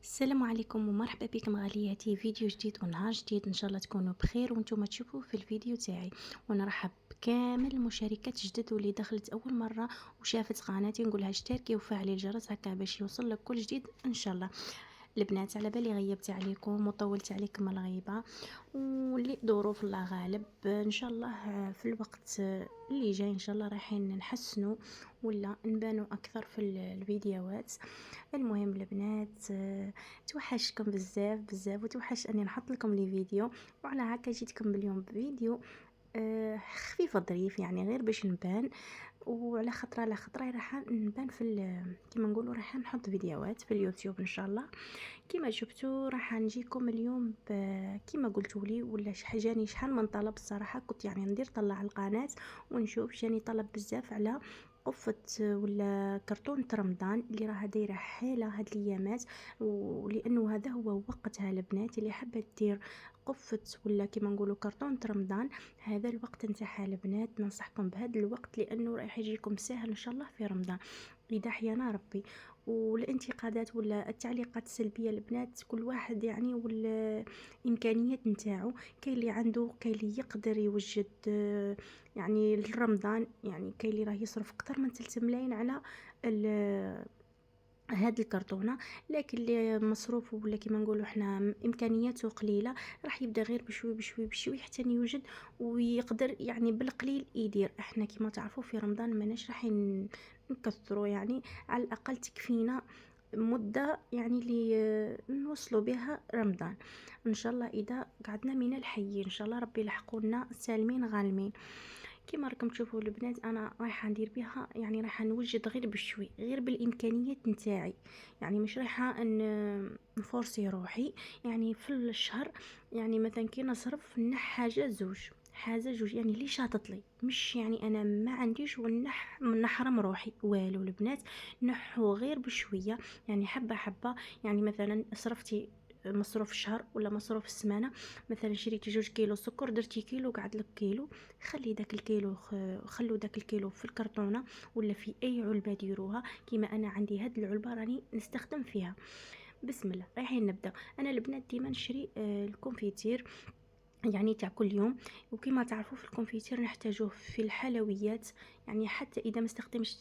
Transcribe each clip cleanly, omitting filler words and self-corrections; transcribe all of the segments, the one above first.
السلام عليكم ومرحبا بكم غالياتي، فيديو جديد ونهار جديد. ان شاء الله تكونوا بخير وانتم تشوفوا في الفيديو تاعي. ونرحب بكامل المشاركات جدد واللي دخلت اول مره وشافت قناتي، نقولها اشتركي وفعلي الجرس هكا باش يوصل لك كل جديد ان شاء الله. البنات، على بالي غيبت عليكم وطولت عليكم الغيبه، واللي ظروف الله غالب. ان شاء الله في الوقت اللي جاي ان شاء الله رايحين نحسنوا ولا نبانوا اكثر في الفيديوهات. المهم البنات، توحشكم بزاف بزاف وتوحش اني نحط لكم لي فيديو. وعلى هكا جيتكم اليوم بفيديو خفيف ظريف، يعني غير باش نبان، وعلى خطره على خطره راح نبان في كيما نقولوا راح نحط فيديوهات في اليوتيوب ان شاء الله. كيما شفتوا راح نجيكم اليوم كيما قلتوا لي ولا جاني شحال من طلب. الصراحه كنت يعني ندير طلع القناه ونشوف، جاني طلب بزاف على قفة ولا كرتونة رمضان اللي راها دايره حاله هاد الايامات. ولانه هذا هو وقتها البنات اللي حابه دير قفة ولا كيما نقولوا كرتونة رمضان، هذا الوقت نتاعها البنات. ننصحكم بهذا الوقت لانه راح يجيكم ساهل ان شاء الله في رمضان اذا احيانا ربي. والانتقادات ولا التعليقات السلبيه البنات كل واحد يعني والامكانيات نتاعو، كاين اللي عنده، كاين اللي يقدر يوجد يعني لرمضان، يعني كاين اللي راه يصرف اكثر من 3 ملايين على هاد الكرتونه، لكن اللي مصروفه ولا كيما نقولوا احنا امكانياته قليله راح يبدا غير بشوي بشوي بشوي حتى يوجد ويقدر يعني بالقليل يدير. احنا كيما تعرفوا في رمضان ماناش راح نكثروا، يعني على الاقل تكفينا مده يعني اللي نوصلوا بها رمضان ان شاء الله. اذا قعدنا من الحي ان شاء الله ربي يلحقونا سالمين غالمين. كيما راكم تشوفوا البنات انا رايحه ندير بها، يعني رايحه نوجد غير بشوي غير بالامكانيات نتاعي، يعني مش رايحه نفورسي روحي. يعني في الشهر يعني مثلا كي نصرف حاجه زوج حاجه زوج، يعني لي شاطط لي، مش يعني انا ما عنديش نحرم روحي والو البنات. نحو غير بشويه، يعني حبه حبه. يعني مثلا صرفتي مصروف الشهر ولا مصروف السمانه، مثلا شريتي 2 كيلو سكر درتي كيلو قعد لك كيلو، خلي داك الكيلو خلو داك الكيلو في الكرتونه ولا في اي علبه ديروها. كيما انا عندي هاد العلبه راني نستخدم فيها. بسم الله رايحين نبدا. انا البنات ديما نشري الكونفيتير يعني تاع كل يوم. وكما تعرفوا في الكونفيتير نحتاجوه في الحلويات، يعني حتى اذا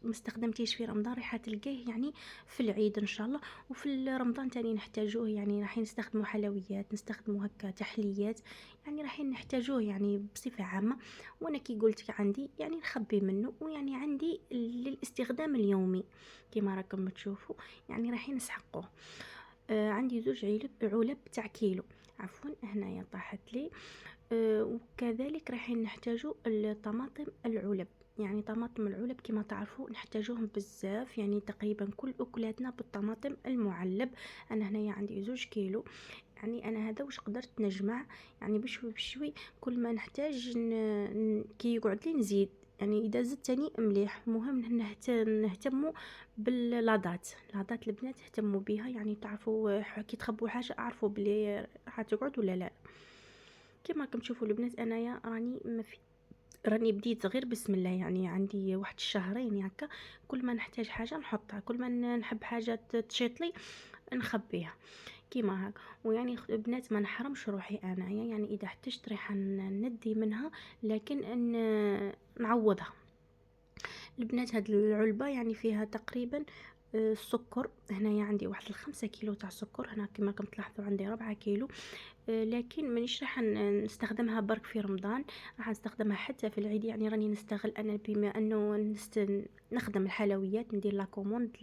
ما استخدمتيش في رمضان راح تلقاه يعني في العيد ان شاء الله. وفي رمضان تاني نحتاجوه، يعني راح نستخدموا حلويات، نستخدموا هكا تحليات، يعني راح نحتاجوه يعني بصفه عامه. وانا كي قلت عندي يعني نخبي منه، ويعني عندي للاستخدام اليومي كما راكم تشوفوا، يعني راح نسحقوه. عندي 2 علب تاع كيلو، عفوا هنايا طاحت لي. وكذلك راح نحتاجوا الطماطم العلب، يعني طماطم العلب كما تعرفوا نحتاجوهم بزاف، يعني تقريبا كل اكلاتنا بالطماطم المعلب. انا هنايا عندي 2 كيلو، يعني انا هذا واش قدرت نجمع يعني بشوي بشوي. كل ما نحتاج كي يقعد لي نزيد، يعني اذا زدت تاني مليح. المهم نهتموا باللاضات، لاضات البنات اهتموا بها، يعني تعرفوا كي تخبوا حاجه اعرفوا بلي راح تقعد ولا لا. كما راكم تشوفوا البنات انايا راني ما في، راني بديت غير بسم الله، يعني عندي واحد الشهرين هكا. كل ما نحتاج حاجه نحطها، كل ما نحب حاجه تشيط لي نخبيها كيما هاك. ويعني بنات ما نحرمش روحي انايا، يعني اذا احتجت راح ندي منها، لكن نعوضها. البنات هاد العلبة يعني فيها تقريبا السكر هنايا عندي واحد 5 كيلو تاع السكر. هنا كما راكم تلاحظوا عندي 4 كيلو. لكن مانيش راح نستخدمها برك في رمضان، راح نستخدمها حتى في العيد. يعني راني نستغل انا بما انه نخدم الحلويات، ندير لا كوموند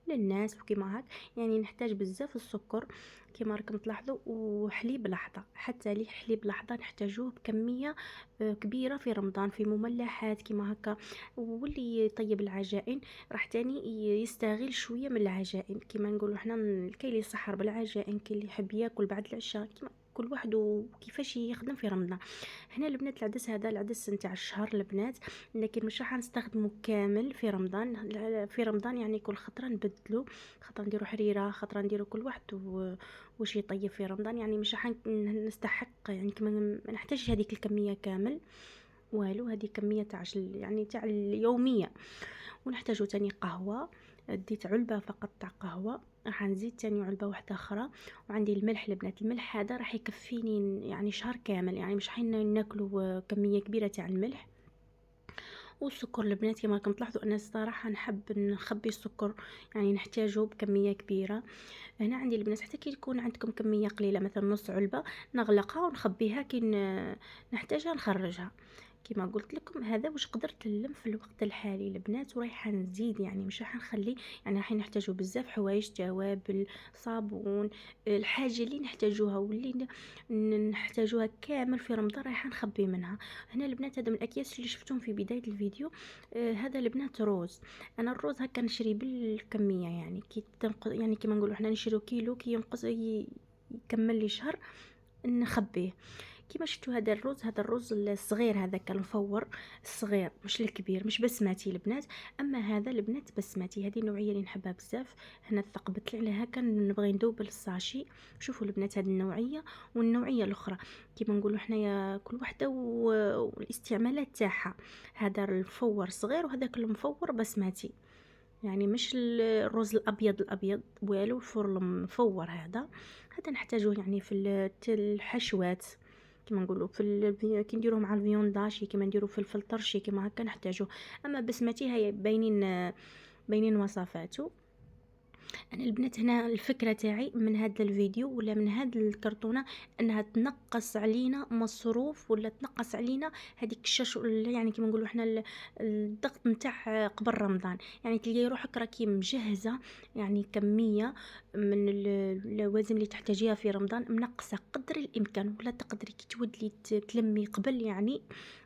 للناس وكيما هاك، يعني نحتاج بزاف السكر كيما راكم تلاحظوا. وحليب لحظه، حتى لي حليب لحظه نحتاجوه بكميه كبيره في رمضان في مملحات كيما هكا. واللي يطيب العجائن راح تاني يستغل شويه من العجائن، كيما نقولوا احنا كاين اللي يسحر بالعجائن، كاين اللي يحب ياكل بعد العشاء، كيما كل واحد وكيفاش يخدم في رمضان. هنا البنات العدس هذا العدس نتاع الشهر البنات، لكن مش راح نستخدمه كامل في رمضان. في رمضان يعني كل خطره نبدلو، خطره نديرو حريره، خطره نديرو كل واحد وش يطيب في رمضان. يعني مش راح نستحق، يعني كما ما نحتاجش هذيك الكميه كامل والو، هذه كميه تاع يعني تاع اليوميه. ونحتاجو تاني قهوه، ديت علبه فقط تاع قهوه. راح نزيد تاني علبة واحدة اخرى. وعندي الملح البنات، الملح هذا راح يكفيني يعني شهر كامل، يعني مش حين ناكلوا كمية كبيرة تاع الملح. والسكر البنات كما راكم تلاحظوا انا الصراحه نحب نخبي السكر، يعني نحتاجه بكميه كبيره. هنا عندي البنات حتى كي يكون عندكم كميه قليله مثلا نص علبه نغلقها ونخبيها كي نحتاجها نخرجها. كما قلت لكم هذا واش قدرت نلم في الوقت الحالي البنات، ورايحه نزيد يعني مش راح نخلي، يعني راح نحتاجوا بزاف حوايج، توابل، صابون، الحاجه اللي نحتاجوها واللي نحتاجوها كامل في رمضان رايحه نخبي منها. هنا البنات هذا من الاكياس اللي شفتهم في بدايه الفيديو. هذا البنات روز. انا الروز هكا نشري بالكميه، يعني كي يعني كما نقولوا احنا نشريو كيلو كي ينقص يكمل لي شهر نخبيه. كيما شفتوا هذا الرز، هذا الرز الصغير هذاك المفور الصغير مش الكبير، مش بسماتي البنات. اما هذا البنات بسماتي، هذه النوعيه اللي نحبها بزاف. هنا ثقبت لي عليها كان نبغي ندوب الساشي. شوفوا البنات هذه النوعيه والنوعيه الاخرى كيما نقولوا حنايا كل وحده والاستعمالات تاعها. هذا المفور صغير وهذاك المفور بسماتي، يعني مش الرز الابيض الابيض والو، الفرن المفور هذا نحتاجوه يعني في الحشوات كما نقولوا كي نديروه مع الفيونداشي، كما نديروا في الفلترشي كما هكا نحتاجوه. اما بسمتي هي باينين وصفاته. انا البنات هنا الفكره تاعي من هذا الفيديو ولا من هذه الكرتونه انها تنقص علينا مصروف ولا تنقص علينا هذيك يعني كما نقولوا احنا الضغط نتاع قبل رمضان. يعني تلقاي روحك راكي مجهزه يعني كميه من اللوازم اللي تحتاجيها في رمضان منقصه قدر الامكان، ولا تقدري كي تودي تلمي قبل يعني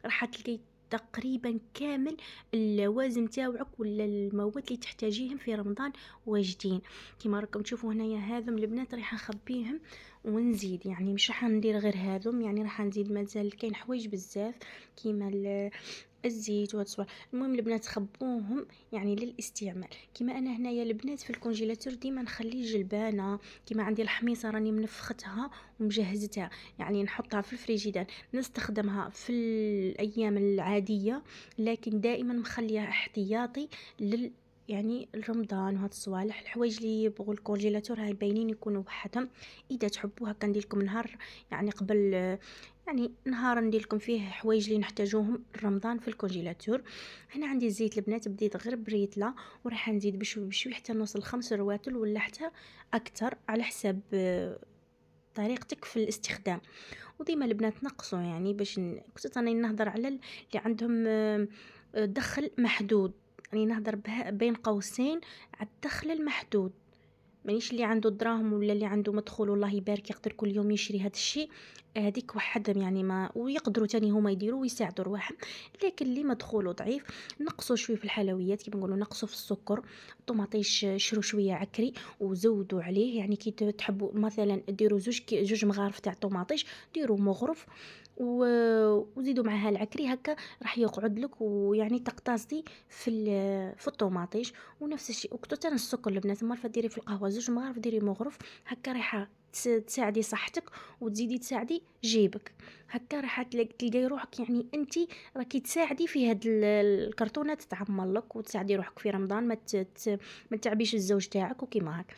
راح تلقاي تقريبا كامل اللوازم تاوعك ولا المواد اللي تحتاجيهم في رمضان واجدين. كيما راكم تشوفوا هنايا هذم البنات راح نخبيهم ونزيد، يعني مش راح ندير غير هذم، يعني راح نزيد مازال كاين حوايج بزاف كيما الزيت وهاد الصوالح. المهم البنات خبوهم يعني للاستعمال. كيما انا هنايا البنات في الكونجيلاتور ديما نخلي جلبانه، كيما عندي الحميصه راني منفختها ومجهزتها، يعني نحطها في الفريجيدان نستخدمها في الايام العاديه، لكن دائما مخليها احتياطي يعني رمضان وهاد الصوالح. الحوايج اللي يبغوا الكونجيلاتور هاي باينين يكونوا وحدهم. اذا تحبوها كندير لكم نهار يعني قبل، يعني نهار ندير لكم فيه حوايج اللي نحتاجوهم رمضان في الكونجيلاتور. هنا عندي الزيت البنات بديت غير بريتله وراح نزيد بشوي بشوي حتى نوصل 5 رواتل ولا حتى اكثر على حساب طريقتك في الاستخدام. وديما البنات نقصوا يعني باش كنت انا نهضر على اللي عندهم دخل محدود، يعني نهضر بين قوسين على الدخل المحدود، مانيش اللي عنده دراهم ولا اللي عنده مدخول والله يبارك يقدر كل يوم يشري هذا الشيء. هذيك وحدهم يعني ما ويقدروا تاني هما يديروا ويساعدوا رواحهم. لكن اللي مدخوله ضعيف نقصوا شويه في الحلويات كيما نقولوا نقصوا في السكر. الطوماطيش شرو شويه عكري وزودوا عليه، يعني كي تحبوا مثلا ديروا جوج مغارف تاع طوماطيش ديروا مغرف وزيدوا معها العكري هكا راح يقعد لك، ويعني تقتصدي في الطوماطيش. ونفس الشيء وكتو تاع السكر البنات مرة ديري في القهوه زوج مغارف ديري مغرف هكا رايحه تساعدي صحتك وتزيدي تساعدي جيبك. هكا راح تلقاي روحك يعني انت راكي تساعدي في هاد الكرتونه تتعمر لك وتساعدي روحك في رمضان ما تعبيش الزوج تاعك وكيما هكا.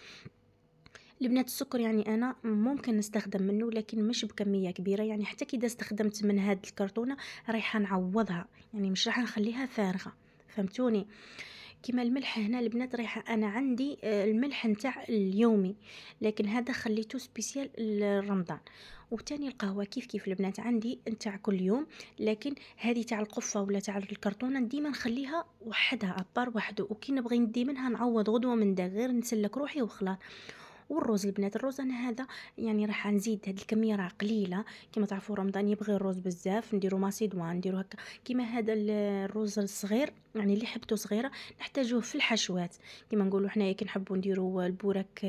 البنات السكر يعني انا ممكن نستخدم منه لكن مش بكميه كبيره، يعني حتى كي استخدمت من هاد الكرتونه رايحه نعوضها، يعني مش راح نخليها فارغه، فهمتوني؟ كيما الملح هنا البنات رايحه انا عندي الملح نتاع اليومي، لكن هذا خليته سبيسيال لرمضان. وتاني القهوه كيف كيف البنات عندي نتاع كل يوم، لكن هذه تاع القفه ولا تاع الكرتونه ديما نخليها وحدها ابار وحده، وكي نبغي ندي منها نعوض غدوه من دا غير نسلك روحي وخلاص. والرز البنات الرز انا هذا يعني راح نزيد هذه الكميه راه قليله، كما تعرفوا رمضان يبغي الرز بزاف نديرو ماسيدوان نديرو هكا. كيما هذا الرز الصغير يعني اللي حبته صغيره نحتاجوه في الحشوات، كيما نقولوا حنايا كي نحبوا نديرو البورك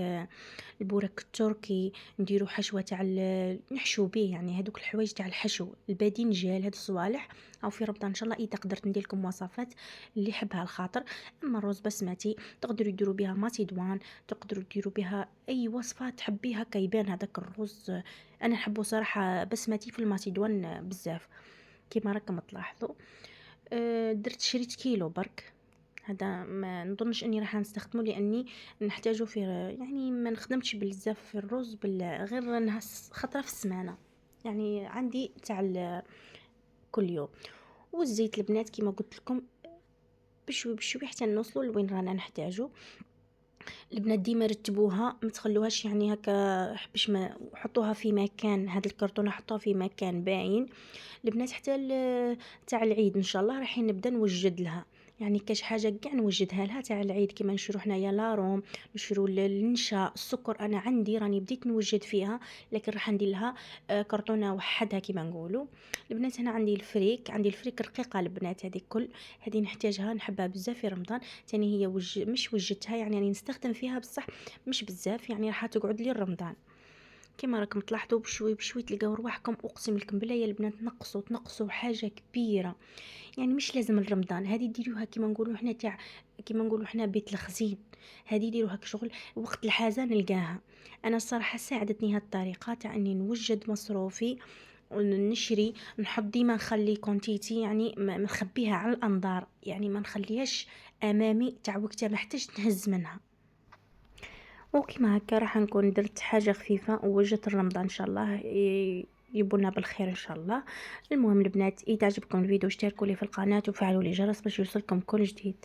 التركي نديرو حشوه تاع نحشو به، يعني هذوك الحوايج تاع الحشو الباذنجان هاد الصوالح. او في رمضان ان شاء الله اذا قدرت ندير لكم وصفات اللي يحبها الخاطر. اما الرز بسمتي تقدروا ديروا بها ماسيدوان، تقدروا ديروا بها اي وصفه تحبيها كيبان هذاك الرز. انا نحبه صراحه بسمتي في الماسيدوان بزاف كيما راكم تلاحظوا. درت شريت كيلو برك هذا ما نظنش اني راح نستخدمه لاني نحتاجه في، يعني ما نخدمش بزاف في الرز غير نهار خطره في السمانه، يعني عندي تاع كل يوم. والزيت البنات كيما قلت لكم بشوي بشوي حتى نوصلوا لوين رانا نحتاجو. البنات ديما رتبوها، ما تخلوهاش يعني هكا باش ما حطوها في مكان، هاد الكرتونه حطوها في مكان باين. البنات حتى تاع العيد ان شاء الله رايحين نبدا نوجد لها، يعني كاش حاجه كاع نوجدها لها تاع العيد، كيما نشرو حنايا لاروم، نشرو النشا، السكر انا عندي راني بديت نوجد فيها، لكن راح ندير لها كرتونه وحدها كيما نقولوا. البنات هنا عندي الفريك، عندي الفريك رقيقه البنات، هذه كل هذه نحتاجها نحبها بزاف في رمضان. تاني هي مش وجدتها يعني نستخدم فيها بصح مش بزاف، يعني راح تقعد لي رمضان. كما راكم تلاحظوا بشوي بشوي تلقاو رواحكم، اقسم لكم بالله يا البنات تنقصوا حاجه كبيره. يعني مش لازم رمضان، هذه ديروها كيما نقولوا حنا تاع، كيما نقولوا حنا بيت الخزين، هذه ديروها كشغل وقت الحاجه نلقاها. انا الصراحه ساعدتني هاد الطريقه تاع اني نوجد مصروفي ونشري، نحط ديما نخلي كونتيتي، يعني ما نخبيها على الانظار، يعني ما نخليهاش امامي تاع وقتها محتاج نهز منها. وكيما هكا راح نكون درت حاجه خفيفه ووجدت رمضان ان شاء الله يبونا بالخير ان شاء الله. المهم البنات اذا عجبكم الفيديو اشتركوا لي في القناه وفعلوا لي الجرس باش يوصلكم كل جديد.